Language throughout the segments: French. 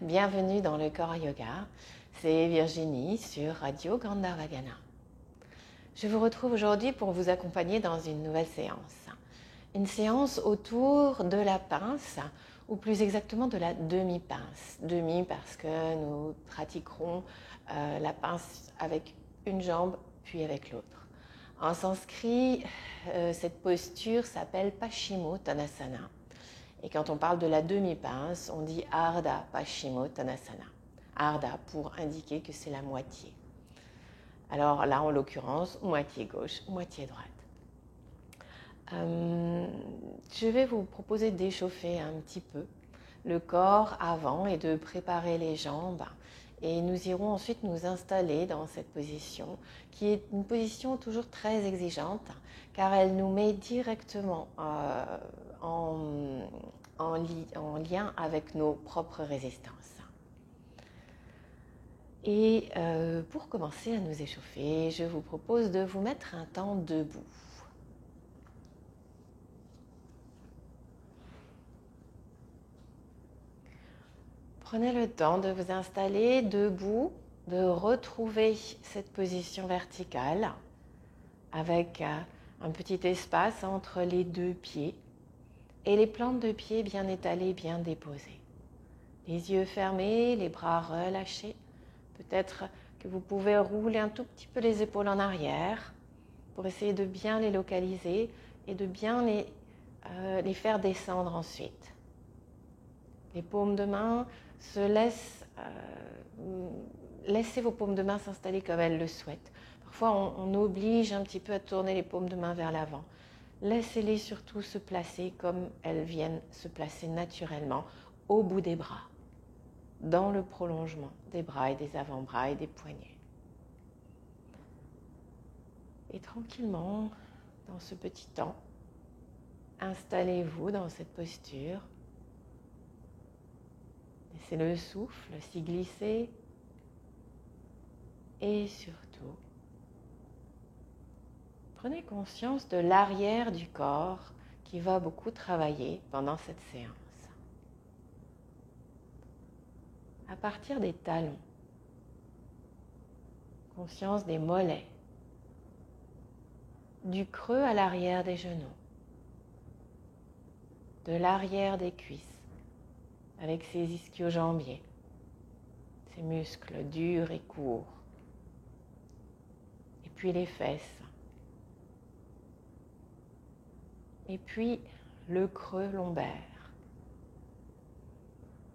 bienvenue dans le Corps Yoga. C'est Virginie sur Radio Gandharvagana. Je vous retrouve aujourd'hui pour vous accompagner dans une nouvelle séance. Une séance autour de la pince, ou plus exactement de la demi-pince. Demi parce que nous pratiquerons la pince avec une jambe puis avec l'autre. En sanskrit, cette posture s'appelle Paschimottanasana. Et quand on parle de la demi-pince, on dit Ardha Paschimottanasana. Ardha pour indiquer que c'est la moitié. Alors là, en l'occurrence, moitié gauche, moitié droite. Je vais vous proposer d'échauffer un petit peu le corps avant et de préparer les jambes. Et nous irons ensuite nous installer dans cette position, qui est une position toujours très exigeante, car elle nous met directement en lien avec nos propres résistances. Et pour commencer à nous échauffer, je vous propose de vous mettre un temps debout. Prenez le temps de vous installer debout, de retrouver cette position verticale avec un petit espace entre les deux pieds et les plantes de pieds bien étalées, bien déposées. Les yeux fermés, les bras relâchés. Peut-être que vous pouvez rouler un tout petit peu les épaules en arrière pour essayer de bien les localiser et de bien les faire descendre ensuite. Les paumes de main laissez vos paumes de main s'installer comme elles le souhaitent. Parfois, on oblige un petit peu à tourner les paumes de main vers l'avant. Laissez-les surtout se placer comme elles viennent se placer naturellement au bout des bras, dans le prolongement des bras et des avant-bras et des poignets. Et tranquillement, dans ce petit temps, installez-vous dans cette posture. Laissez le souffle s'y glisser et surtout, prenez conscience de l'arrière du corps qui va beaucoup travailler pendant cette séance. À partir des talons, conscience des mollets, du creux à l'arrière des genoux, de l'arrière des cuisses, avec ses ischio-jambiers, ses muscles durs et courts, et puis les fesses, et puis le creux lombaire,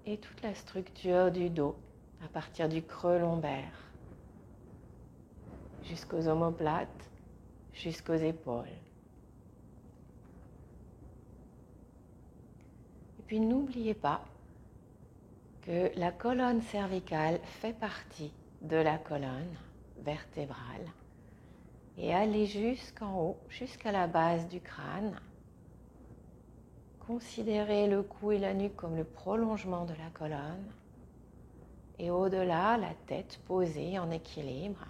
et toute la structure du dos à partir du creux lombaire, jusqu'aux omoplates, jusqu'aux épaules. Et puis n'oubliez pas que la colonne cervicale fait partie de la colonne vertébrale et allez jusqu'en haut, jusqu'à la base du crâne. Considérez le cou et la nuque comme le prolongement de la colonne et au-delà, la tête posée en équilibre.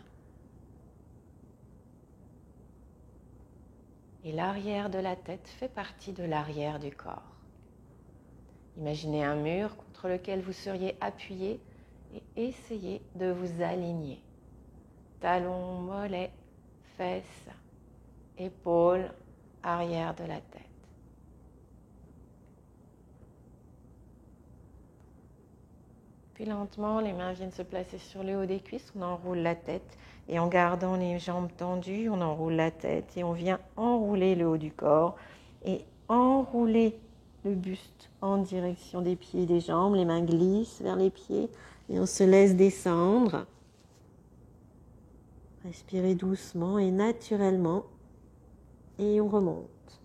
Et l'arrière de la tête fait partie de l'arrière du corps. Imaginez un mur contre lequel vous seriez appuyé et essayez de vous aligner. Talons, mollets, fesses, épaules, arrière de la tête. Puis lentement, les mains viennent se placer sur le haut des cuisses, on enroule la tête et en gardant les jambes tendues, on enroule la tête et on vient enrouler le haut du corps et enrouler le buste en direction des pieds et des jambes. Les mains glissent vers les pieds et on se laisse descendre. Respirez doucement et naturellement et on remonte.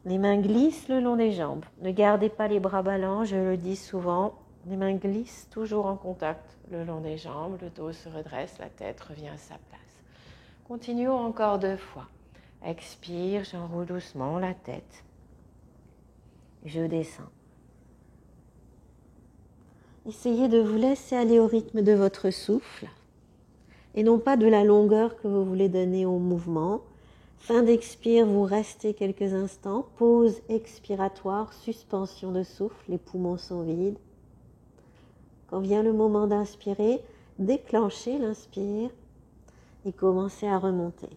Les mains glissent le long des jambes. Ne gardez pas les bras ballants, je le dis souvent. Les mains glissent toujours en contact le long des jambes. Le dos se redresse, la tête revient à sa place. Continuons encore 2 fois. Expire, j'enroule doucement la tête. Je descends. Essayez de vous laisser aller au rythme de votre souffle et non pas de la longueur que vous voulez donner au mouvement. Fin d'expire, vous restez quelques instants. Pause expiratoire, suspension de souffle, les poumons sont vides. Quand vient le moment d'inspirer, déclenchez l'inspire et commencez à remonter.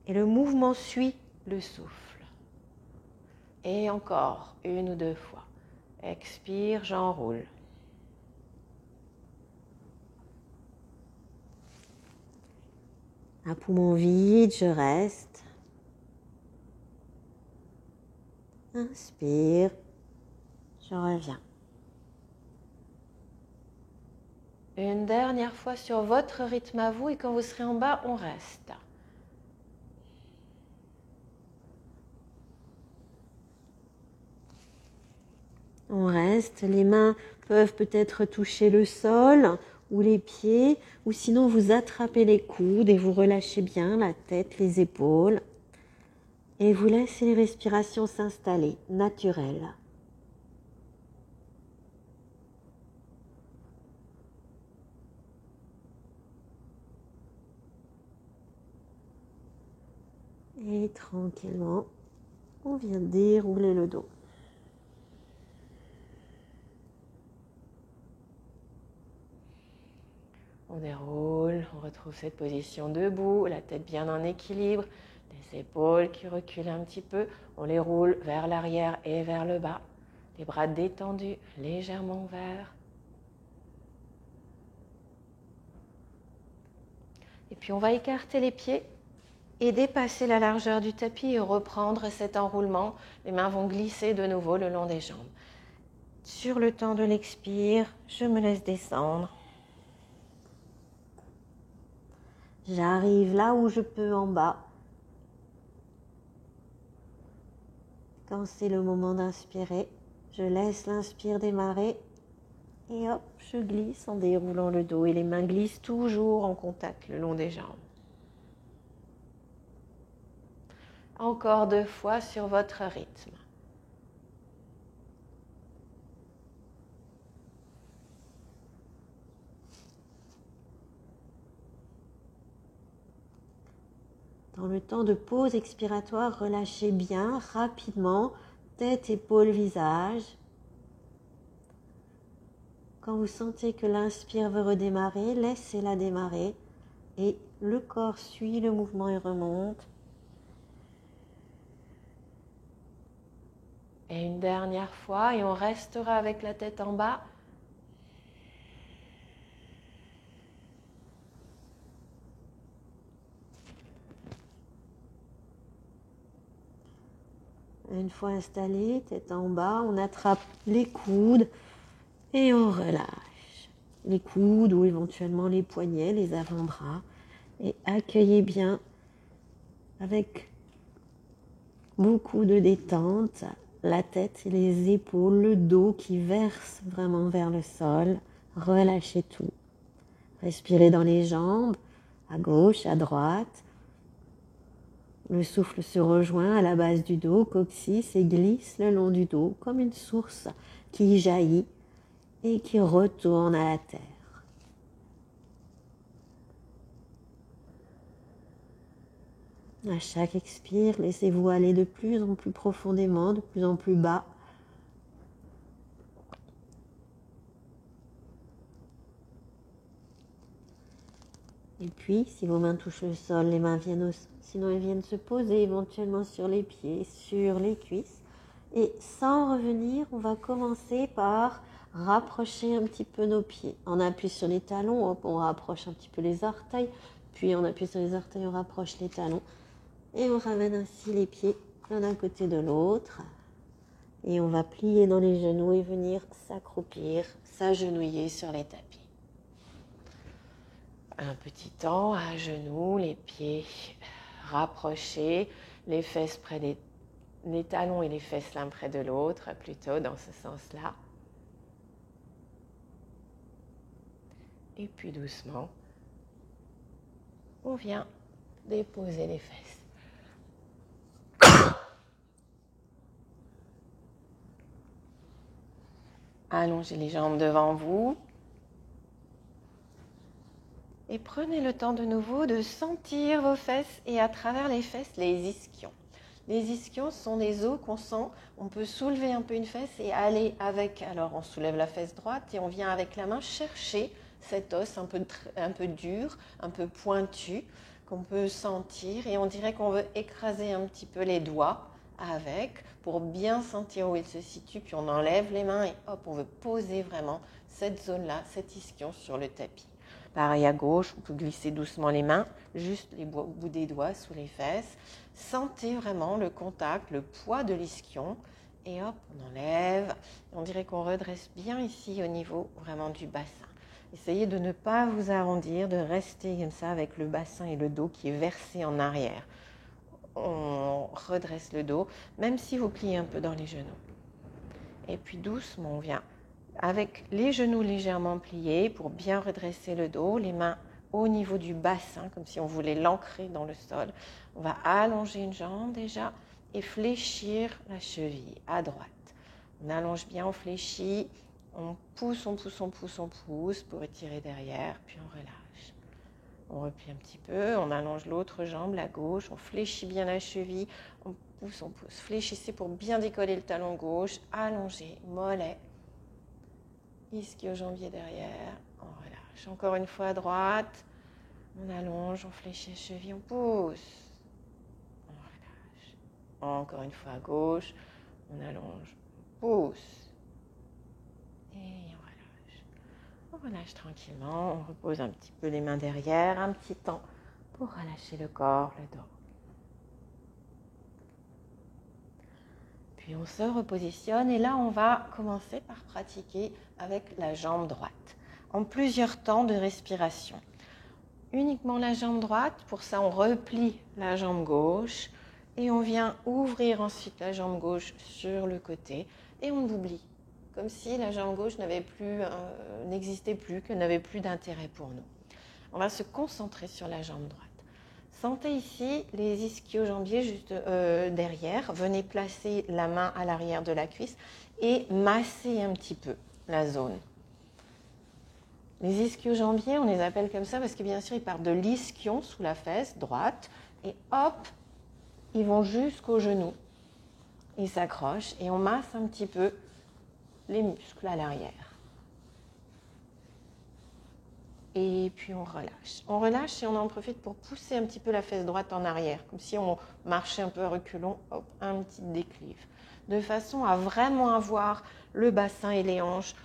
Et le mouvement suit le souffle. Et encore, 1 ou 2 fois. Expire, j'enroule. Un poumon vide, je reste. Inspire, je reviens. Une dernière fois sur votre rythme à vous et quand vous serez en bas, on reste. On reste, les mains peuvent peut-être toucher le sol ou les pieds, ou sinon vous attrapez les coudes et vous relâchez bien la tête, les épaules. Et vous laissez les respirations s'installer, naturelles. Et tranquillement, on vient dérouler le dos. On déroule, on retrouve cette position debout, la tête bien en équilibre, les épaules qui reculent un petit peu, on les roule vers l'arrière et vers le bas, les bras détendus, légèrement ouverts. Et puis on va écarter les pieds et dépasser la largeur du tapis et reprendre cet enroulement. Les mains vont glisser de nouveau le long des jambes. Sur le temps de l'expire, je me laisse descendre. J'arrive là où je peux en bas. Quand c'est le moment d'inspirer, je laisse l'inspire démarrer et hop, je glisse en déroulant le dos et les mains glissent toujours en contact le long des jambes. Encore 2 fois sur votre rythme. Dans le temps de pause expiratoire, relâchez bien, rapidement, tête, épaules, visage. Quand vous sentez que l'inspire veut redémarrer, laissez-la démarrer et le corps suit le mouvement et remonte. Et une dernière fois, et on restera avec la tête en bas. Une fois installé, tête en bas, on attrape les coudes et on relâche. Les coudes ou éventuellement les poignets, les avant-bras. Et accueillez bien avec beaucoup de détente la tête et les épaules, le dos qui verse vraiment vers le sol. Relâchez tout. Respirez dans les jambes, à gauche, à droite. Le souffle se rejoint à la base du dos, coccyx, et glisse le long du dos comme une source qui jaillit et qui retourne à la terre. À chaque expire, laissez-vous aller de plus en plus profondément, de plus en plus bas. Et puis, si vos mains touchent le sol, les mains viennent au sol. Sinon, elles viennent se poser éventuellement sur les pieds, sur les cuisses. Et sans revenir, on va commencer par rapprocher un petit peu nos pieds. On appuie sur les talons, hop, on rapproche un petit peu les orteils. Puis on appuie sur les orteils, on rapproche les talons. Et on ramène ainsi les pieds l'un d'un côté de l'autre. Et on va plier dans les genoux et venir s'accroupir, s'agenouiller sur les tapis. Un petit temps à genoux, les pieds rapprochés, les fesses près les talons et les fesses l'un près de l'autre, plutôt dans ce sens-là. Et puis doucement, on vient déposer les fesses. Allongez les jambes devant vous. Et prenez le temps de nouveau de sentir vos fesses et à travers les fesses, les ischions. Les ischions sont des os qu'on sent, on peut soulever un peu une fesse et aller avec, alors on soulève la fesse droite et on vient avec la main chercher cet os un peu dur, un peu pointu, qu'on peut sentir et on dirait qu'on veut écraser un petit peu les doigts avec pour bien sentir où il se situe, puis on enlève les mains et hop, on veut poser vraiment cette zone-là, cet ischion sur le tapis. Pareil à gauche, on peut glisser doucement les mains, juste les bouts des doigts sous les fesses. Sentez vraiment le contact, le poids de l'ischion et hop, on enlève. On dirait qu'on redresse bien ici au niveau vraiment du bassin. Essayez de ne pas vous arrondir, de rester comme ça avec le bassin et le dos qui est versé en arrière. On redresse le dos, même si vous pliez un peu dans les genoux. Et puis doucement, on vient avec les genoux légèrement pliés pour bien redresser le dos, les mains au niveau du bassin, comme si on voulait l'ancrer dans le sol. On va allonger une jambe déjà et fléchir la cheville à droite. On allonge bien, on fléchit, on pousse, on pousse, on pousse, on pousse pour étirer derrière, puis on relâche. On replie un petit peu, on allonge l'autre jambe, la gauche, on fléchit bien la cheville, on pousse, on pousse. Fléchissez pour bien décoller le talon gauche, allongez, mollet, ischio-jambier derrière, on relâche. Encore une fois à droite, on allonge, on fléchit la cheville, on pousse, on relâche. Encore une fois à gauche, on allonge, on pousse et on relâche. On relâche tranquillement, on repose un petit peu les mains derrière, un petit temps pour relâcher le corps, le dos. Puis on se repositionne et là on va commencer par pratiquer avec la jambe droite en plusieurs temps de respiration. Uniquement la jambe droite, pour ça on replie la jambe gauche et on vient ouvrir ensuite la jambe gauche sur le côté et on oublie, comme si la jambe gauche n'existait plus, qu'elle n'avait plus d'intérêt pour nous. On va se concentrer sur la jambe droite. Sentez ici les ischio-jambiers juste derrière. Venez placer la main à l'arrière de la cuisse et masser un petit peu la zone. Les ischio-jambiers, on les appelle comme ça parce que bien sûr, ils partent de l'ischion sous la fesse droite et hop, ils vont jusqu'au genou. Ils s'accrochent et on masse un petit peu les muscles à l'arrière. Et puis on relâche. On relâche et on en profite pour pousser un petit peu la fesse droite en arrière, comme si on marchait un peu à reculons, hop, un petit déclive, de façon à vraiment avoir le bassin et les hanches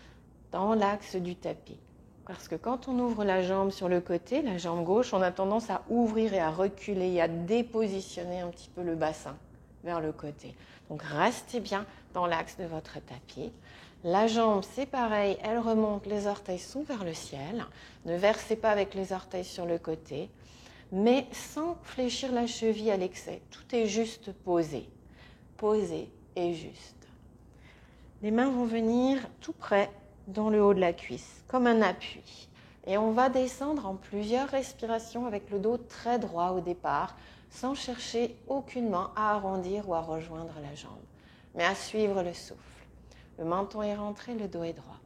dans l'axe du tapis. Parce que quand on ouvre la jambe sur le côté, la jambe gauche, on a tendance à ouvrir et à reculer et à dépositionner un petit peu le bassin vers le côté. Donc restez bien dans l'axe de votre tapis. La jambe, c'est pareil, elle remonte, les orteils sont vers le ciel. Ne versez pas avec les orteils sur le côté, mais sans fléchir la cheville à l'excès. Tout est juste posé. Posé et juste. Les mains vont venir tout près dans le haut de la cuisse, comme un appui. Et on va descendre en plusieurs respirations avec le dos très droit au départ, sans chercher aucunement à arrondir ou à rejoindre la jambe, mais à suivre le souffle. Le menton est rentré, le dos est droit.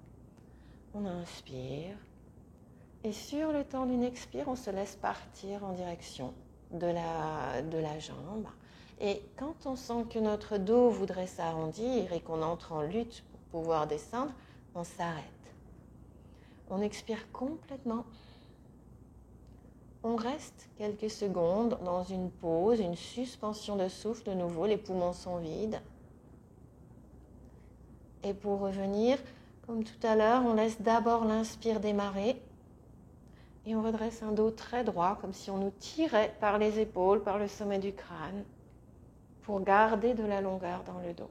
On inspire. Et sur le temps d'une expire, on se laisse partir en direction de la jambe. Et quand on sent que notre dos voudrait s'arrondir et qu'on entre en lutte pour pouvoir descendre, on s'arrête. On expire complètement. On reste quelques secondes dans une pause, une suspension de souffle de nouveau. Les poumons sont vides. Et pour revenir, comme tout à l'heure, on laisse d'abord l'inspire démarrer et on redresse un dos très droit, comme si on nous tirait par les épaules, par le sommet du crâne, pour garder de la longueur dans le dos.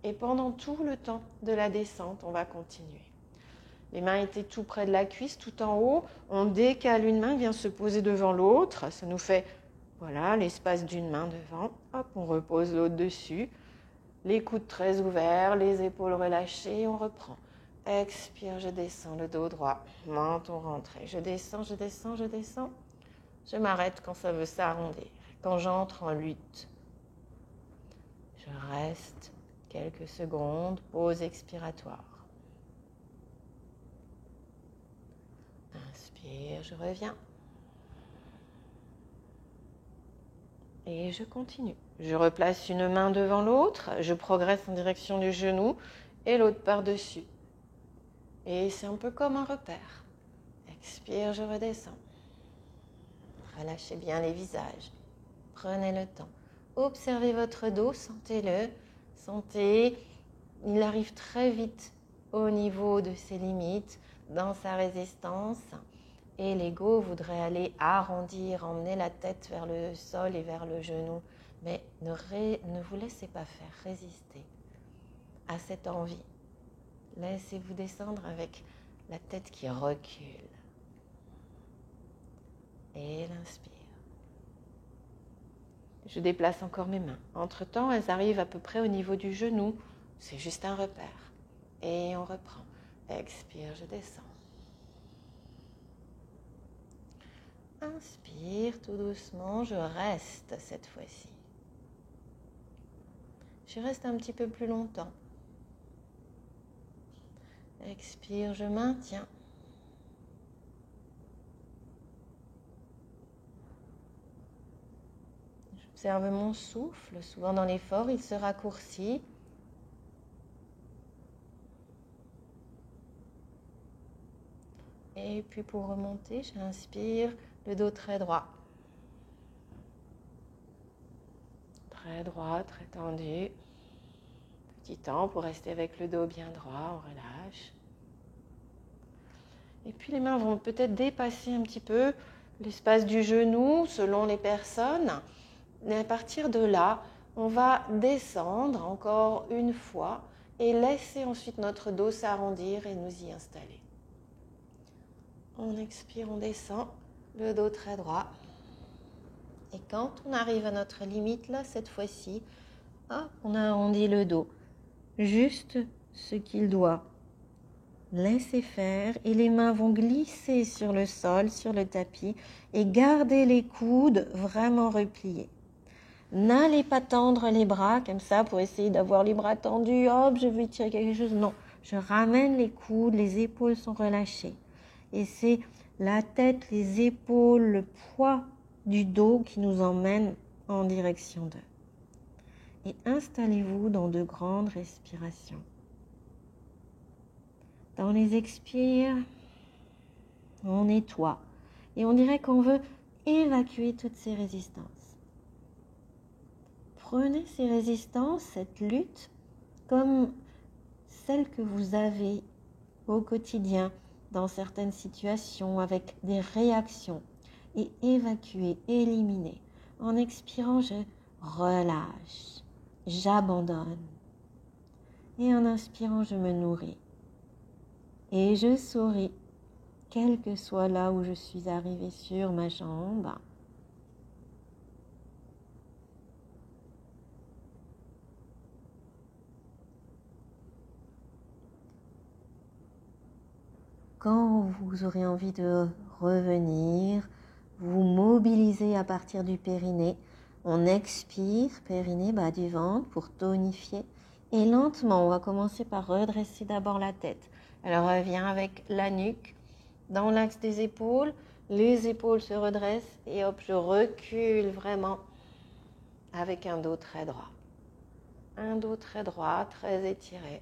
Et pendant tout le temps de la descente, on va continuer. Les mains étaient tout près de la cuisse, tout en haut. On décale une main, vient se poser devant l'autre. Ça nous fait, voilà, l'espace d'une main devant. Hop, on repose l'autre dessus. Les coudes très ouverts, les épaules relâchées, on reprend. Expire, je descends, le dos droit, menton rentré. Je descends, je descends, je descends. Je m'arrête quand ça veut s'arrondir, quand j'entre en lutte. Je reste quelques secondes, pause expiratoire. Inspire, je reviens. Et je continue. Je replace une main devant l'autre, je progresse en direction du genou et l'autre par-dessus. Et c'est un peu comme un repère. Expire, je redescends. Relâchez bien les visages. Prenez le temps. Observez votre dos, sentez-le. Sentez, il arrive très vite au niveau de ses limites, dans sa résistance. Et l'ego voudrait aller arrondir, emmener la tête vers le sol et vers le genou. Mais ne vous laissez pas faire, résistez à cette envie. Laissez-vous descendre avec la tête qui recule. Et l'inspire. Je déplace encore mes mains. Entre-temps, elles arrivent à peu près au niveau du genou. C'est juste un repère. Et on reprend. Expire, je descends. Inspire tout doucement, je reste cette fois-ci. Je reste un petit peu plus longtemps. Expire, je maintiens. J'observe mon souffle. Souvent dans l'effort, il se raccourcit. Et puis pour remonter, j'inspire, le dos très droit. Très droit, très tendu. Petit temps pour rester avec le dos bien droit, on relâche. Et puis les mains vont peut-être dépasser un petit peu l'espace du genou selon les personnes. Et à partir de là, on va descendre encore une fois et laisser ensuite notre dos s'arrondir et nous y installer. On expire, on descend, le dos très droit. Et quand on arrive à notre limite, là, cette fois-ci, hop, on arrondit le dos. Juste ce qu'il doit. Laissez faire et les mains vont glisser sur le sol, sur le tapis et gardez les coudes vraiment repliés. N'allez pas tendre les bras comme ça pour essayer d'avoir les bras tendus. Hop, je veux tirer quelque chose. Non, je ramène les coudes, les épaules sont relâchées. Et c'est la tête, les épaules, le poids du dos qui nous emmène en direction d'eux. Et installez-vous dans de grandes respirations. Dans les expires, on nettoie. Et on dirait qu'on veut évacuer toutes ces résistances. Prenez ces résistances, cette lutte, comme celle que vous avez au quotidien, dans certaines situations, avec des réactions, et évacuez, éliminez. En expirant, je relâche, j'abandonne. Et en inspirant, je me nourris. Et je souris, quel que soit là où je suis arrivée sur ma jambe. Quand vous aurez envie de revenir, vous mobilisez à partir du périnée. On expire, périnée, bas du ventre pour tonifier. Et lentement, on va commencer par redresser d'abord la tête. Elle revient avec la nuque dans l'axe des épaules. Les épaules se redressent et hop, je recule vraiment avec un dos très droit. Un dos très droit, très étiré.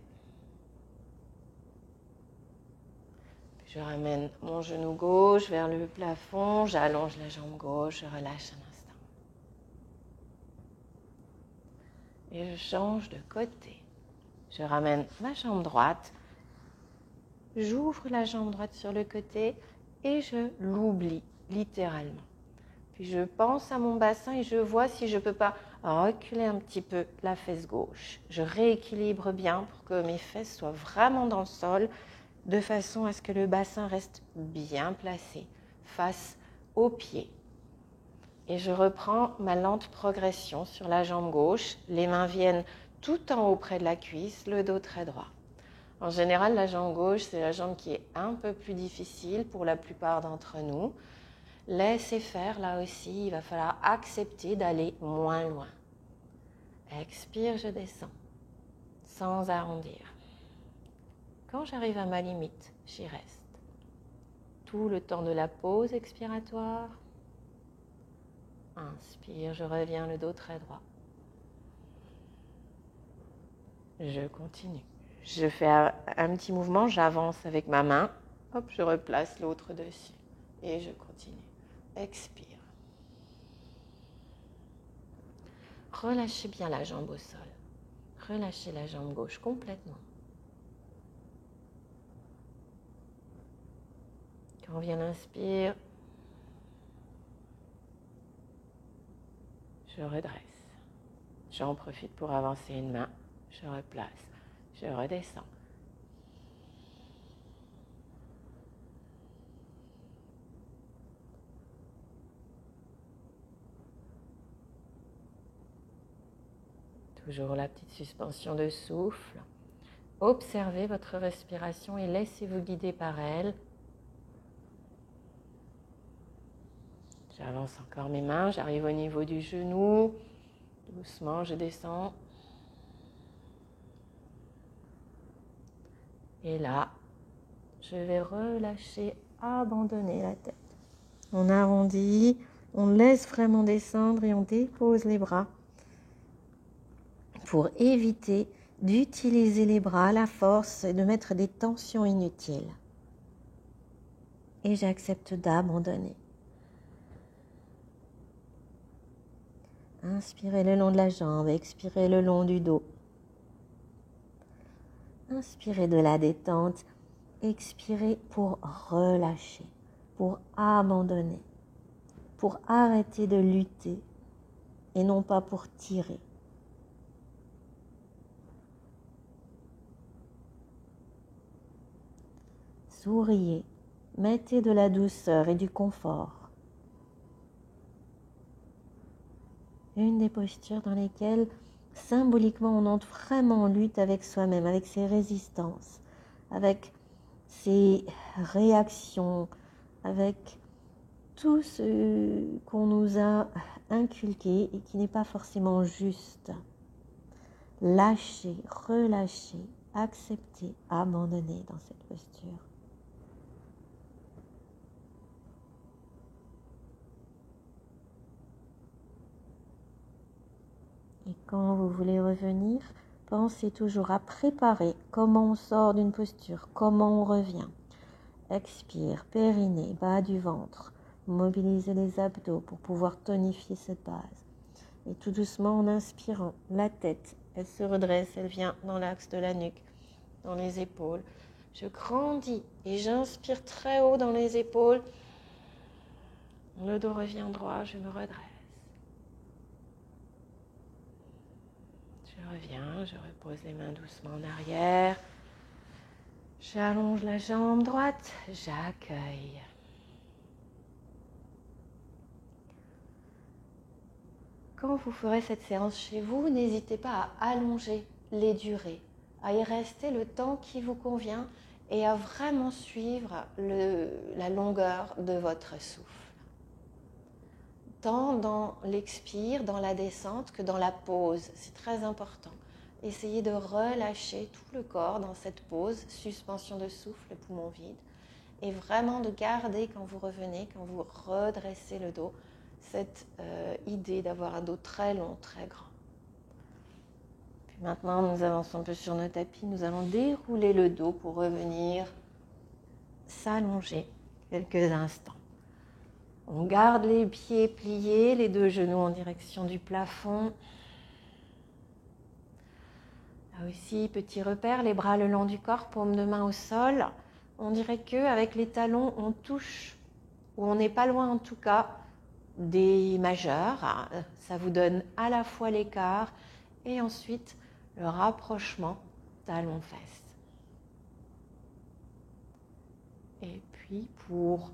Je ramène mon genou gauche vers le plafond, j'allonge la jambe gauche, je relâche un instant. Et je change de côté. Je ramène ma jambe droite, j'ouvre la jambe droite sur le côté et je l'oublie littéralement. Puis je pense à mon bassin et je vois si je ne peux pas reculer un petit peu la fesse gauche. Je rééquilibre bien pour que mes fesses soient vraiment dans le sol, de façon à ce que le bassin reste bien placé face aux pieds. Et je reprends ma lente progression sur la jambe gauche. Les mains viennent tout en haut près de la cuisse, le dos très droit. En général, la jambe gauche, c'est la jambe qui est un peu plus difficile pour la plupart d'entre nous. Laissez faire, là aussi, il va falloir accepter d'aller moins loin. Expire, je descends, sans arrondir. Quand j'arrive à ma limite, j'y reste. Tout le temps de la pause expiratoire. Inspire, je reviens le dos très droit. Je continue. Je fais un petit mouvement, j'avance avec ma main. Hop, je replace l'autre dessus. Et je continue. Expire. Relâchez bien la jambe au sol. Relâchez la jambe gauche complètement. Quand vient l'inspire, je redresse. J'en profite pour avancer une main. Je replace. Je redescends. Toujours la petite suspension de souffle. Observez votre respiration et laissez-vous guider par elle. J'avance encore mes mains, j'arrive au niveau du genou. Doucement, je descends. Et là, je vais relâcher, abandonner la tête. On arrondit, on laisse vraiment descendre et on dépose les bras pour éviter d'utiliser les bras à la force et de mettre des tensions inutiles. Et j'accepte d'abandonner. Inspirez le long de la jambe, expirez le long du dos. Inspirez de la détente, expirez pour relâcher, pour abandonner, pour arrêter de lutter et non pas pour tirer. Souriez, mettez de la douceur et du confort. Une des postures dans lesquelles symboliquement on entre vraiment en lutte avec soi-même, avec ses résistances, avec ses réactions, avec tout ce qu'on nous a inculqué et qui n'est pas forcément juste. Lâchez, relâchez, acceptez, abandonnez dans cette posture. Et quand vous voulez revenir, pensez toujours à préparer comment on sort d'une posture, comment on revient. Expire, périnée, bas du ventre. Mobilisez les abdos pour pouvoir tonifier cette base. Et tout doucement, en inspirant, la tête, elle se redresse, elle vient dans l'axe de la nuque, dans les épaules. Je grandis et j'inspire très haut dans les épaules. Le dos revient droit, je me redresse. Je reviens, je repose les mains doucement en arrière. J'allonge la jambe droite, j'accueille. Quand vous ferez cette séance chez vous, n'hésitez pas à allonger les durées, à y rester le temps qui vous convient et à vraiment suivre la longueur de votre souffle. Tant dans l'expire, dans la descente que dans la pause, c'est très important. Essayez de relâcher tout le corps dans cette pause, suspension de souffle, le poumon vide, et vraiment de garder quand vous revenez, quand vous redressez le dos, cette idée d'avoir un dos très long, très grand. Puis maintenant, nous avançons un peu sur nos tapis, nous allons dérouler le dos pour revenir s'allonger quelques instants. On garde les pieds pliés, les deux genoux en direction du plafond. Là aussi, petit repère, les bras le long du corps, paume de main au sol. On dirait qu'avec les talons, on touche, ou on n'est pas loin en tout cas, des majeurs. Ça vous donne à la fois l'écart et ensuite le rapprochement talon-fesse. Et puis pour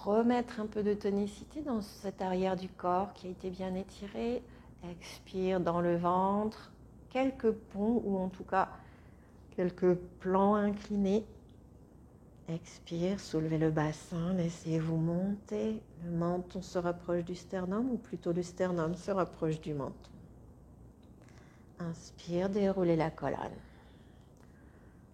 remettre un peu de tonicité dans cet arrière du corps qui a été bien étiré, expire dans le ventre, quelques ponts ou en tout cas quelques plans inclinés. Expire, soulevez le bassin, laissez-vous monter. Le menton se rapproche du sternum ou plutôt le sternum se rapproche du menton. Inspire, déroulez la colonne.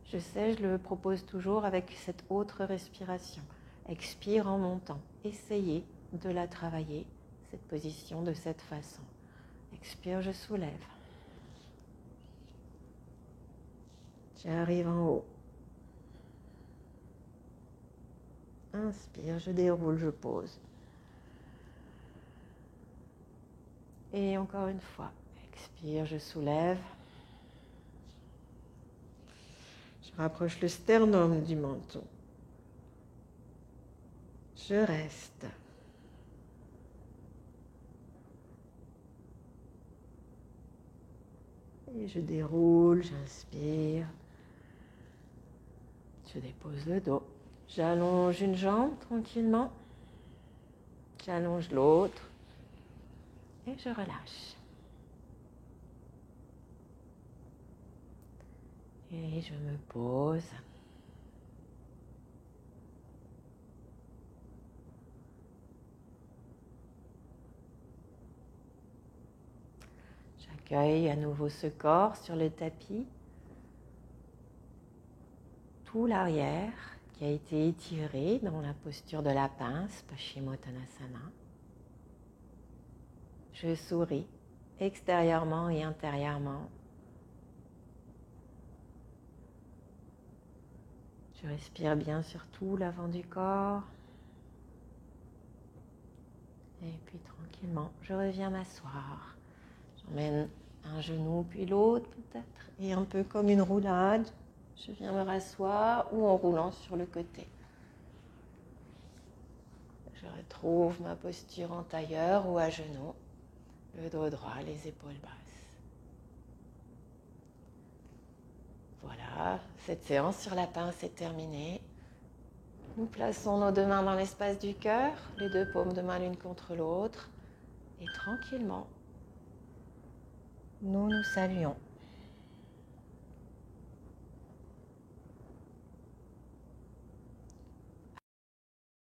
Je sais, je le propose toujours avec cette autre respiration. Expire en montant. Essayez de la travailler. cette position de cette façon. Expire, je soulève. J'arrive en haut. Inspire, je déroule, je pose. Et encore une fois, expire, je soulève. Je rapproche le sternum du menton. Je reste. Et je déroule, j'inspire. Je dépose le dos. J'allonge une jambe tranquillement. J'allonge l'autre. Et je relâche. Et je me pose. J'accueille à nouveau ce corps sur le tapis. Tout l'arrière qui a été étiré dans la posture de la pince, Paschimottanasana. Je souris extérieurement et intérieurement. Je respire bien sur tout l'avant du corps. Et puis tranquillement, je reviens m'asseoir. J'emmène un genou puis l'autre peut-être. Et un peu comme une roulade, je viens me rasseoir ou en roulant sur le côté. Je retrouve ma posture en tailleur ou à genoux. Le dos droit, les épaules basses. Voilà, cette séance sur la pince est terminée. Nous plaçons nos deux mains dans l'espace du cœur, les deux paumes de main l'une contre l'autre. Et tranquillement, nous nous saluons.